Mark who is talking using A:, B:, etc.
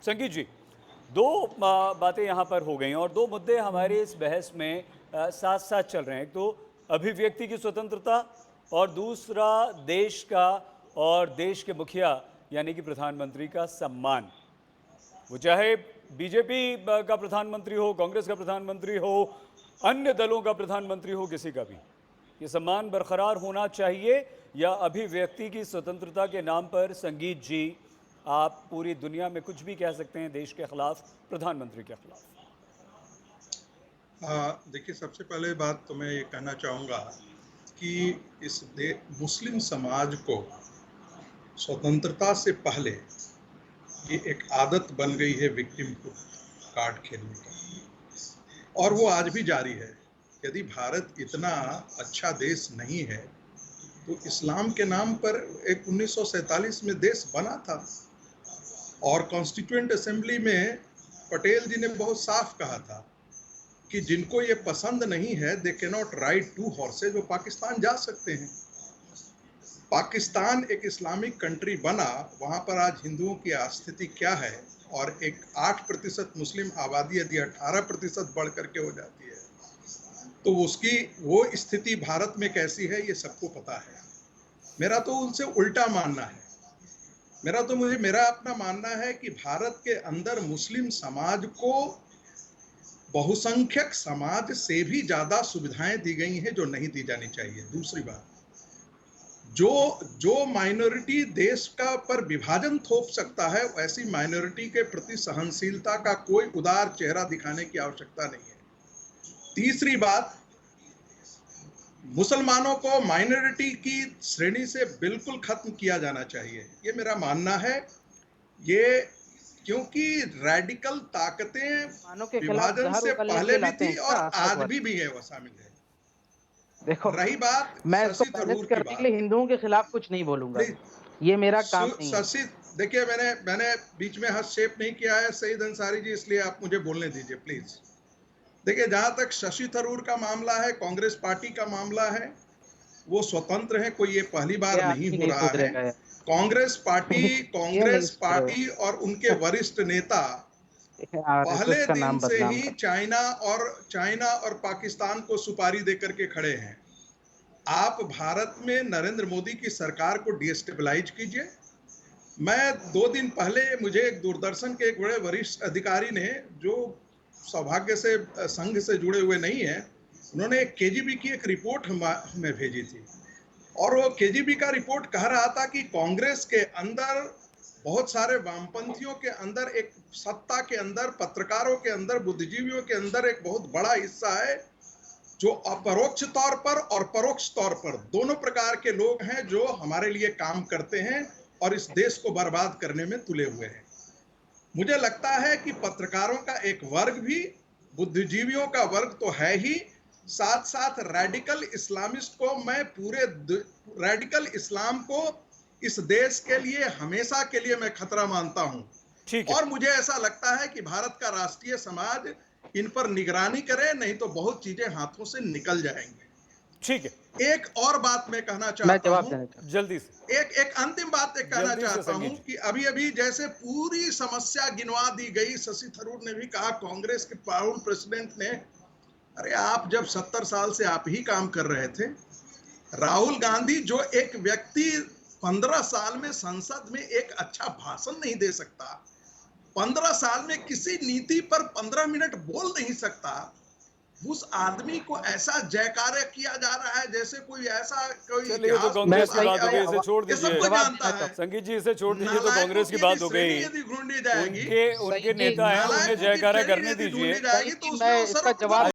A: संगीत जी, दो बातें यहाँ पर हो गई और दो मुद्दे हमारे इस बहस में साथ साथ चल रहे हैं। एक तो अभिव्यक्ति की स्वतंत्रता और दूसरा देश का और देश के मुखिया यानी कि प्रधानमंत्री का सम्मान। वो चाहे बीजेपी का प्रधानमंत्री हो, कांग्रेस का प्रधानमंत्री हो, अन्य दलों का प्रधानमंत्री हो, किसी का भी ये सम्मान बरकरार होना चाहिए। या अभिव्यक्ति की स्वतंत्रता के नाम पर संगीत जी आप पूरी दुनिया में कुछ भी कह सकते हैं देश के खिलाफ, प्रधानमंत्री के खिलाफ?
B: देखिए, सबसे पहले बात तो मैं ये कहना चाहूँगा कि मुस्लिम समाज को स्वतंत्रता से पहले ये एक आदत बन गई है विक्टिम कार्ड खेलने की, और वो आज भी जारी है। यदि भारत इतना अच्छा देश नहीं है तो इस्लाम के नाम पर एक 1947 में देश बना था, और कॉन्स्टिट्यूएंट असेंबली में पटेल जी ने बहुत साफ कहा था कि जिनको ये पसंद नहीं है they can not ride 2 horse's, वो पाकिस्तान जा सकते हैं। पाकिस्तान एक इस्लामिक कंट्री बना, वहाँ पर आज हिंदुओं की स्थिति क्या है, और एक 8% मुस्लिम आबादी यदि 18% बढ़ करके हो जाती है तो उसकी वो स्थिति भारत में कैसी है ये सबको पता है। मेरा तो उनसे उल्टा मानना है। मेरा अपना मानना है कि भारत के अंदर मुस्लिम समाज को बहुसंख्यक समाज से भी ज्यादा सुविधाएं दी गई हैं जो नहीं दी जानी चाहिए। दूसरी बात, जो माइनॉरिटी देश का पर विभाजन थोप सकता है, ऐसी माइनॉरिटी के प्रति सहनशीलता का कोई उदार चेहरा दिखाने की आवश्यकता नहीं है। तीसरी बात, मुसलमानों को माइनॉरिटी की श्रेणी से बिल्कुल खत्म किया जाना चाहिए, ये मेरा मानना है। ये क्योंकि रैडिकल ताकतें विभाजन से पहले भी थी और आज भी है, वो शामिल है।
C: देखो,
B: रही बात
C: मैं इसको
B: शशि थरूर की
C: करने के लिए हिंदुओं के खिलाफ कुछ नहीं बोलूंगा, ये मेरा काम नहीं है।
B: शशि, देखिए, मैंने बीच में हस्तक्षेप नहीं किया है सईद अंसारी जी, इसलिए आप मुझे बोलने दीजिए प्लीज। देखिए, जहां तक शशि थरूर का मामला है, कांग्रेस पार्टी का मामला है, वो स्वतंत्र है, कोई ये पहली बार नहीं हो रहा है। कांग्रेस पार्टी और उनके वरिष्ठ नेता पहले दिन से ही चाइना और पाकिस्तान को सुपारी देकर के खड़े हैं। आप भारत में नरेंद्र मोदी की सरकार को डिस्टेबलाइज कीजिए। मैं 2 दिन पहले मुझे एक दूरदर्शन के एक बड़े वरिष्ठ अधिकारी ने, जो सौभाग्य से संघ से जुड़े हुए नहीं है, उन्होंने एक केजीबी की एक रिपोर्ट हमें भेजी थी, और वो केजीबी का रिपोर्ट कह रहा था कि कांग्रेस के अंदर, बहुत सारे वामपंथियों के अंदर, एक सत्ता के अंदर, पत्रकारों के अंदर, बुद्धिजीवियों के अंदर एक बहुत बड़ा हिस्सा है जो अपरोक्ष तौर पर और परोक्ष तौर पर दोनों प्रकार के लोग हैं, जो हमारे लिए काम करते हैं और इस देश को बर्बाद करने में तुले हुए हैं। मुझे लगता है कि पत्रकारों का एक वर्ग भी, बुद्धिजीवियों का वर्ग तो है ही, साथ साथ रैडिकल इस्लामिस्ट को, मैं पूरे रैडिकल इस्लाम को इस देश के लिए हमेशा के लिए मैं खतरा मानता हूं। और मुझे ऐसा लगता है कि भारत का राष्ट्रीय समाज इन पर निगरानी करे, नहीं तो बहुत चीजें हाथों से निकल जाएंगी।
A: ठीक है,
B: एक और बात मैं कहना चाहता हूं,
A: जल्दी से
B: एक अंतिम बात कहना चाहता हूं कि अभी जैसे पूरी समस्या गिनवा दी गई, शशि थरूर ने भी कहा, कांग्रेस के प्राउड प्रेसिडेंट ने, अरे आप जब 70 साल से आप ही काम कर रहे थे। राहुल गांधी, जो एक व्यक्ति 15 साल में संसद में एक अच्छा भाषण नहीं दे सकता, 15 साल में किसी नीति पर 15 मिनट बोल नहीं सकता, उस आदमी को ऐसा जयकारा किया जा रहा है जैसे कोई ऐसा कोई
A: तो कांग्रेस की बात हो गई, इसे छोड़ दीजिए संगीत जी, इसे छोड़ दीजिए, तो कांग्रेस की बात हो गई, उनके नेता हैं, उन्हें जयकारा करने दीजिए।